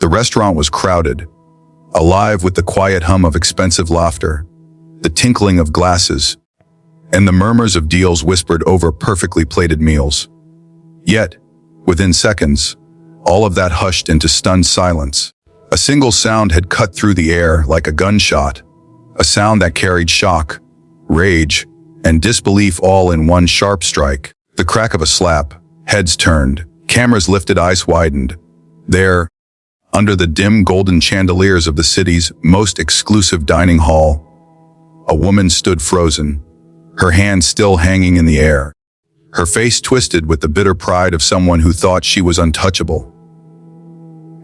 The restaurant was crowded, alive with the quiet hum of expensive laughter, the tinkling of glasses, and the murmurs of deals whispered over perfectly plated meals. Yet, within seconds, all of that hushed into stunned silence. A single sound had cut through the air like a gunshot, a sound that carried shock, rage, and disbelief all in one sharp strike. The crack of a slap, heads turned, cameras lifted, eyes widened. There, under the dim golden chandeliers of the city's most exclusive dining hall, a woman stood frozen, her hand still hanging in the air, her face twisted with the bitter pride of someone who thought she was untouchable.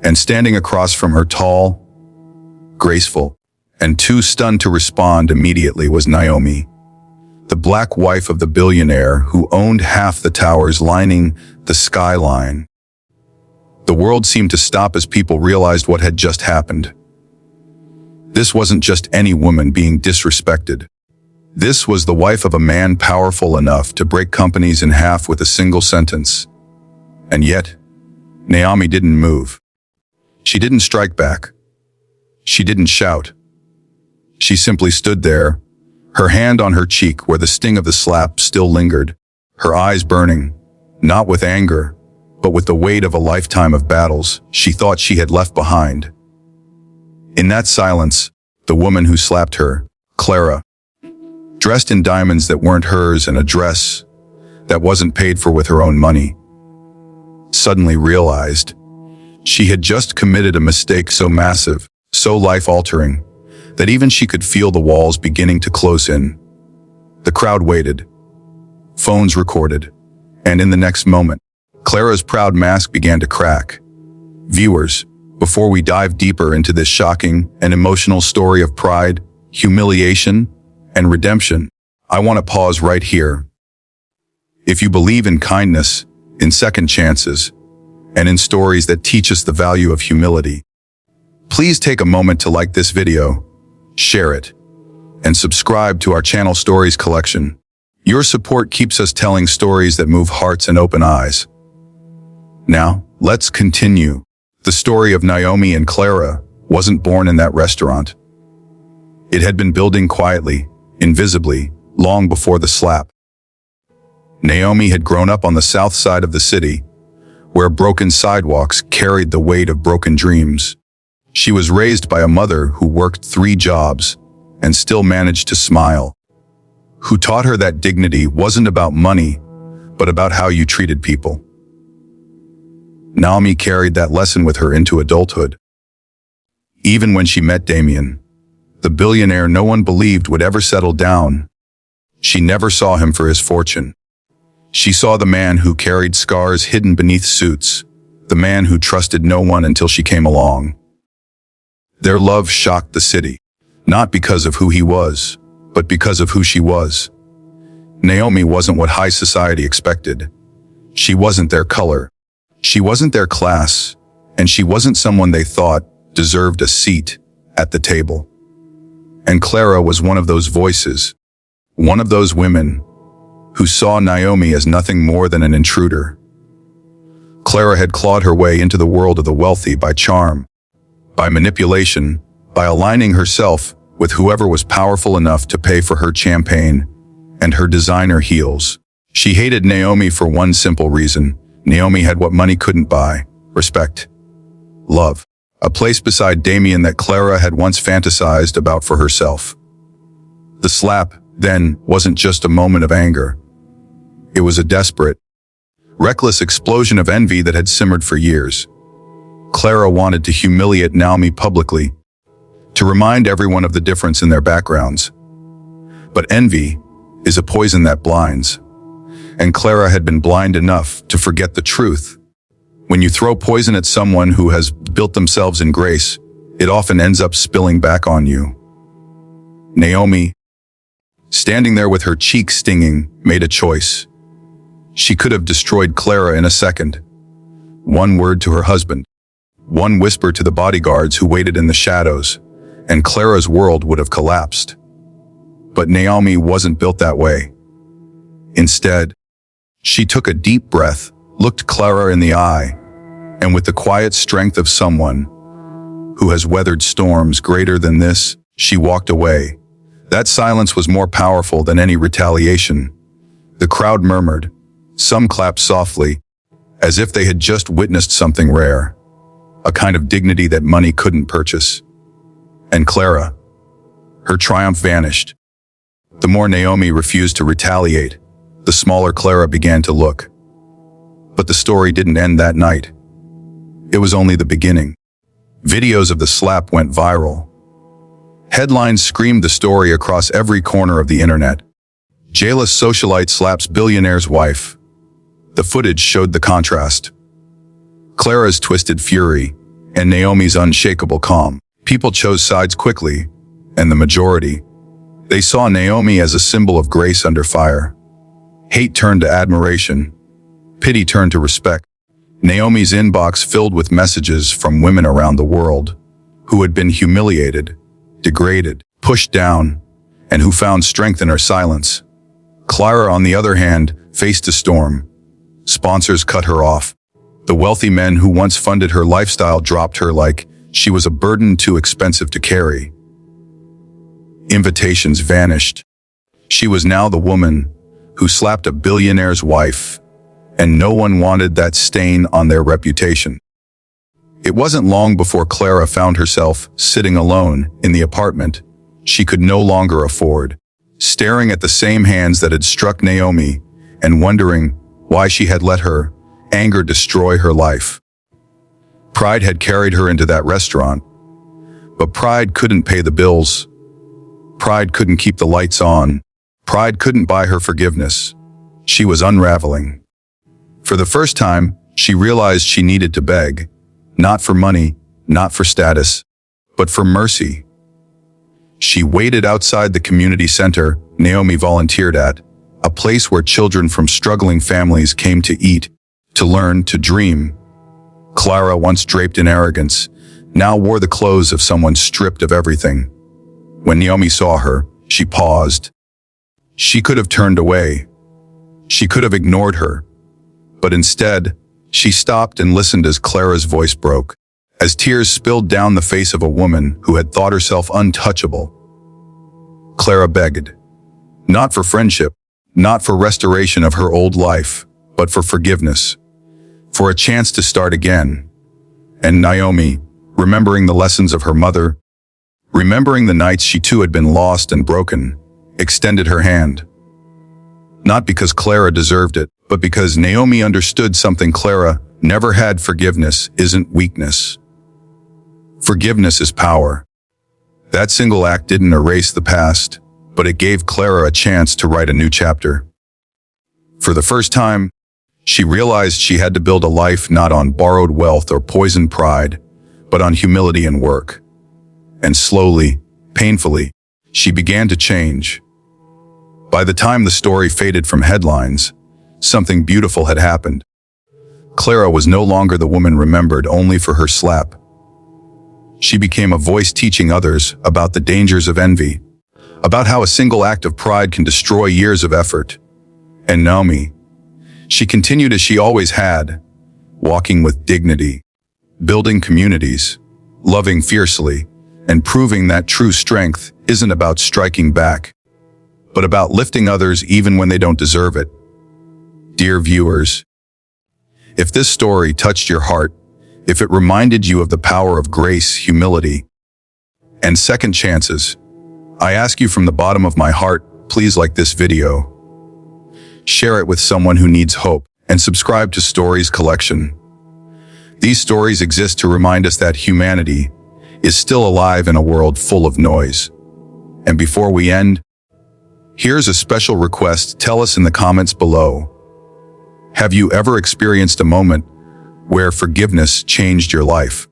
And standing across from her, tall, graceful, and too stunned to respond immediately, was Naomi, the black wife of the billionaire who owned half the towers lining the skyline. The world seemed to stop as people realized what had just happened. This wasn't just any woman being disrespected. This was the wife of a man powerful enough to break companies in half with a single sentence. And yet, Naomi didn't move. She didn't strike back. She didn't shout. She simply stood there, her hand on her cheek where the sting of the slap still lingered, her eyes burning, not with anger, but with the weight of a lifetime of battles she thought she had left behind. In that silence, the woman who slapped her, Clara, dressed in diamonds that weren't hers and a dress that wasn't paid for with her own money, suddenly realized she had just committed a mistake so massive, so life-altering, that even she could feel the walls beginning to close in. The crowd waited. Phones recorded. And in the next moment, Clara's proud mask began to crack. Viewers, before we dive deeper into this shocking and emotional story of pride, humiliation, and redemption, I want to pause right here. If you believe in kindness, in second chances, and in stories that teach us the value of humility, please take a moment to like this video, share it, and subscribe to our channel Stories Collection. Your support keeps us telling stories that move hearts and open eyes. Now, let's continue. The story of Naomi and Clara wasn't born in that restaurant. It had been building quietly, invisibly, long before the slap. Naomi had grown up on the south side of the city, where broken sidewalks carried the weight of broken dreams. She was raised by a mother who worked 3 jobs and still managed to smile, who taught her that dignity wasn't about money, but about how you treated people. Naomi carried that lesson with her into adulthood. Even when she met Damien, the billionaire no one believed would ever settle down, she never saw him for his fortune. She saw the man who carried scars hidden beneath suits, the man who trusted no one until she came along. Their love shocked the city, not because of who he was, but because of who she was. Naomi wasn't what high society expected. She wasn't their color. She wasn't their class, and she wasn't someone they thought deserved a seat at the table. And Clara was one of those voices, one of those women who saw Naomi as nothing more than an intruder. Clara had clawed her way into the world of the wealthy by charm, by manipulation, by aligning herself with whoever was powerful enough to pay for her champagne and her designer heels. She hated Naomi for one simple reason. Naomi had what money couldn't buy: respect, love, a place beside Damien that Clara had once fantasized about for herself. The slap, then, wasn't just a moment of anger. It was a desperate, reckless explosion of envy that had simmered for years. Clara wanted to humiliate Naomi publicly, to remind everyone of the difference in their backgrounds. But envy is a poison that blinds, and Clara had been blind enough to forget the truth. When you throw poison at someone who has built themselves in grace, it often ends up spilling back on you. Naomi, standing there with her cheeks stinging, made a choice. She could have destroyed Clara in a second. One word to her husband, one whisper to the bodyguards who waited in the shadows, and Clara's world would have collapsed. But Naomi wasn't built that way. Instead, she took a deep breath, looked Clara in the eye, and with the quiet strength of someone who has weathered storms greater than this." She walked away. That silence was more powerful than any retaliation. The crowd murmured. Some clapped softly, as if they had just witnessed something rare, a kind of dignity that money couldn't purchase. And Clara, her triumph vanished. The more Naomi refused to retaliate, the smaller Clara began to look. But the story didn't end that night. It was only the beginning. Videos of the slap went viral. Headlines screamed the story across every corner of the internet. Jailous socialite slaps billionaire's wife. The footage showed the contrast. Clara's twisted fury and Naomi's unshakable calm. People chose sides quickly, and the majority. They saw Naomi as a symbol of grace under fire. Hate turned to admiration. Pity turned to respect. Naomi's inbox filled with messages from women around the world who had been humiliated, degraded, pushed down, and who found strength in her silence. Clara, on the other hand, faced a storm. Sponsors cut her off. The wealthy men who once funded her lifestyle dropped her like she was a burden too expensive to carry. Invitations vanished. She was now the woman who slapped a billionaire's wife, and no one wanted that stain on their reputation. It wasn't long before Clara found herself sitting alone in the apartment she could no longer afford, staring at the same hands that had struck Naomi and wondering why she had let her anger destroy her life. Pride had carried her into that restaurant, but pride couldn't pay the bills. Pride couldn't keep the lights on. Pride couldn't buy her forgiveness. She was unraveling. For the first time, she realized she needed to beg, not for money, not for status, but for mercy. She waited outside the community center Naomi volunteered at, a place where children from struggling families came to eat, to learn, to dream. Clara, once draped in arrogance, now wore the clothes of someone stripped of everything. When Naomi saw her, she paused. She could have turned away. She could have ignored her. But instead, she stopped and listened as Clara's voice broke, as tears spilled down the face of a woman who had thought herself untouchable. Clara begged, not for friendship, not for restoration of her old life, but for forgiveness, for a chance to start again. And Naomi, remembering the lessons of her mother, remembering the nights she too had been lost and broken, extended her hand. Not because Clara deserved it, but because Naomi understood something Clara never had. Forgiveness isn't weakness. Forgiveness is power. That single act didn't erase the past, but it gave Clara a chance to write a new chapter. For the first time, she realized she had to build a life not on borrowed wealth or poisoned pride, but on humility and work. And slowly, painfully, she began to change. By the time the story faded from headlines, something beautiful had happened. Clara was no longer the woman remembered only for her slap. She became a voice teaching others about the dangers of envy, about how a single act of pride can destroy years of effort. And Naomi, she continued as she always had, walking with dignity, building communities, loving fiercely, and proving that true strength isn't about striking back, but about lifting others even when they don't deserve it. Dear viewers, if this story touched your heart, if it reminded you of the power of grace, humility, and second chances, I ask you from the bottom of my heart, please like this video, share it with someone who needs hope, and subscribe to Stories Collection. These stories exist to remind us that humanity is still alive in a world full of noise. And before we end, here's a special request. Tell us in the comments below. Have you ever experienced a moment where forgiveness changed your life?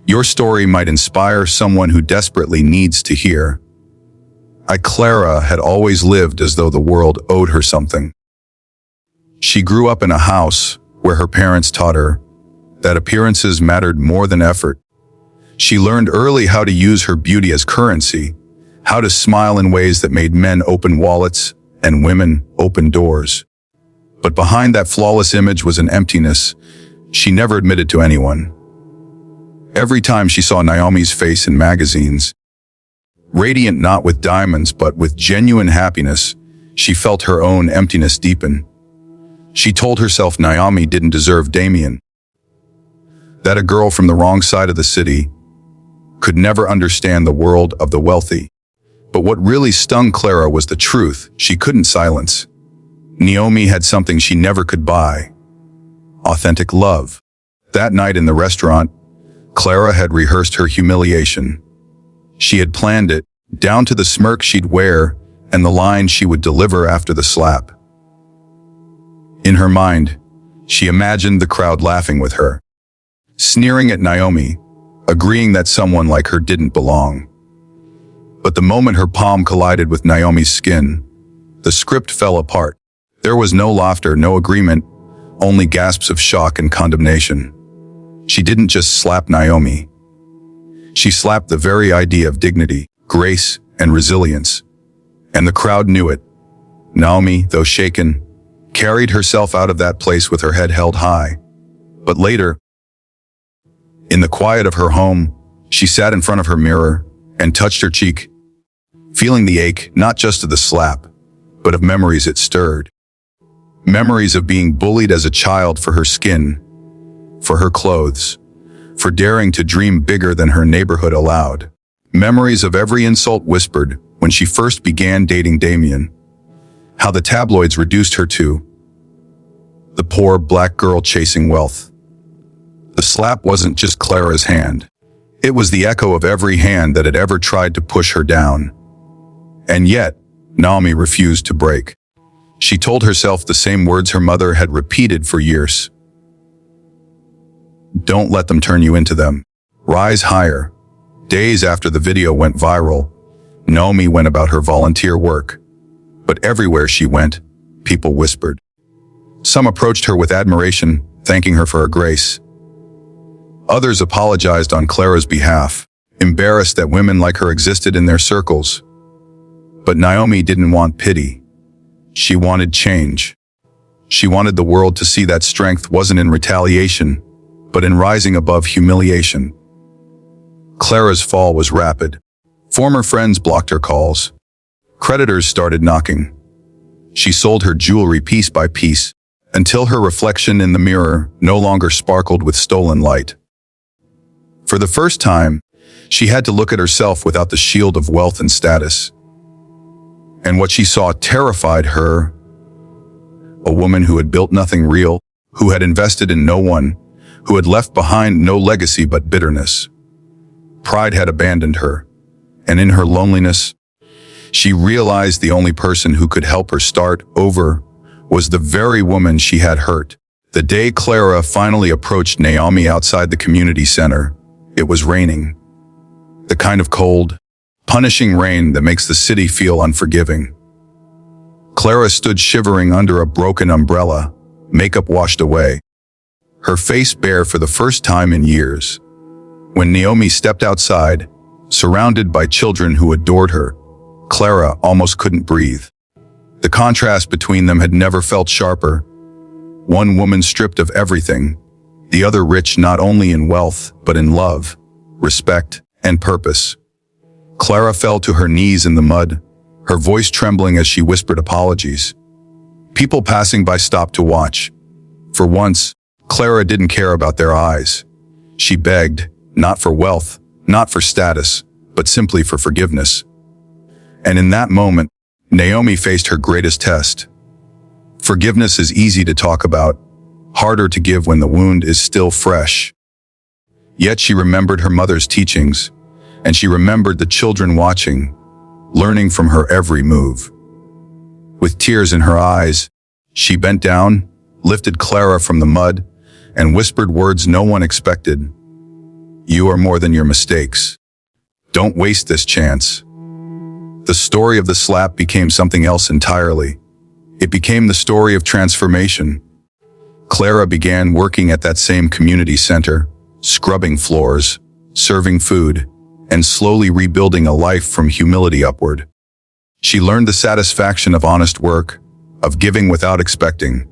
Your story might inspire someone who desperately needs to hear. Clara had always lived as though the world owed her something. She grew up in a house where her parents taught her that appearances mattered more than effort. She learned early how to use her beauty as currency, how to smile in ways that made men open wallets and women open doors. But behind that flawless image was an emptiness she never admitted to anyone. Every time she saw Naomi's face in magazines, radiant not with diamonds but with genuine happiness, she felt her own emptiness deepen. She told herself Naomi didn't deserve Damien, that a girl from the wrong side of the city could never understand the world of the wealthy. But what really stung Clara was the truth she couldn't silence. Naomi had something she never could buy: authentic love. That night in the restaurant, Clara had rehearsed her humiliation. She had planned it, down to the smirk she'd wear and the line she would deliver after the slap. In her mind, she imagined the crowd laughing with her, sneering at Naomi, agreeing that someone like her didn't belong. But the moment her palm collided with Naomi's skin, the script fell apart. There was no laughter, no agreement, only gasps of shock and condemnation. She didn't just slap Naomi. She slapped the very idea of dignity, grace, and resilience. And the crowd knew it. Naomi, though shaken, carried herself out of that place with her head held high. But later, in the quiet of her home, she sat in front of her mirror and touched her cheek, feeling the ache not just of the slap, but of memories it stirred. Memories of being bullied as a child for her skin, for her clothes, for daring to dream bigger than her neighborhood allowed. Memories of every insult whispered when she first began dating Damien. How the tabloids reduced her to the poor black girl chasing wealth. The slap wasn't just Clara's hand. It was the echo of every hand that had ever tried to push her down. And yet, Naomi refused to break. She told herself the same words her mother had repeated for years. Don't let them turn you into them. Rise higher. Days after the video went viral, Naomi went about her volunteer work. But everywhere she went, people whispered. Some approached her with admiration, thanking her for her grace. Others apologized on Clara's behalf, embarrassed that women like her existed in their circles. But Naomi didn't want pity. She wanted change. She wanted the world to see that strength wasn't in retaliation, but in rising above humiliation. Clara's fall was rapid. Former friends blocked her calls. Creditors started knocking. She sold her jewelry piece by piece, until her reflection in the mirror no longer sparkled with stolen light. For the first time, she had to look at herself without the shield of wealth and status. And what she saw terrified her. A woman who had built nothing real, who had invested in no one, who had left behind no legacy but bitterness. Pride had abandoned her, and in her loneliness, she realized the only person who could help her start over was the very woman she had hurt. The day Clara finally approached Naomi outside the community center, it was raining. The kind of cold, punishing rain that makes the city feel unforgiving. Clara stood shivering under a broken umbrella, makeup washed away, her face bare for the first time in years. When Naomi stepped outside, surrounded by children who adored her, Clara almost couldn't breathe. The contrast between them had never felt sharper. One woman stripped of everything, the other rich not only in wealth, but in love, respect, and purpose. Clara fell to her knees in the mud, her voice trembling as she whispered apologies. People passing by stopped to watch. For once, Clara didn't care about their eyes. She begged, not for wealth, not for status, but simply for forgiveness. And in that moment, Naomi faced her greatest test. Forgiveness is easy to talk about, harder to give when the wound is still fresh. Yet she remembered her mother's teachings, and she remembered the children watching, learning from her every move. With tears in her eyes, she bent down, lifted Clara from the mud, and whispered words no one expected. You are more than your mistakes. Don't waste this chance. The story of the slap became something else entirely. It became the story of transformation. Clara began working at that same community center, scrubbing floors, serving food, and slowly rebuilding a life from humility upward. She learned the satisfaction of honest work, of giving without expecting.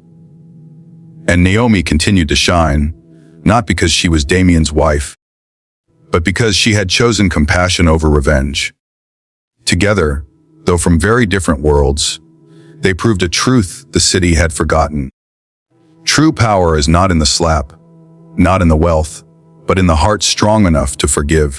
And Naomi continued to shine, not because she was Damien's wife, but because she had chosen compassion over revenge. Together, though from very different worlds, they proved a truth the city had forgotten. True power is not in the slap, not in the wealth, but in the heart strong enough to forgive.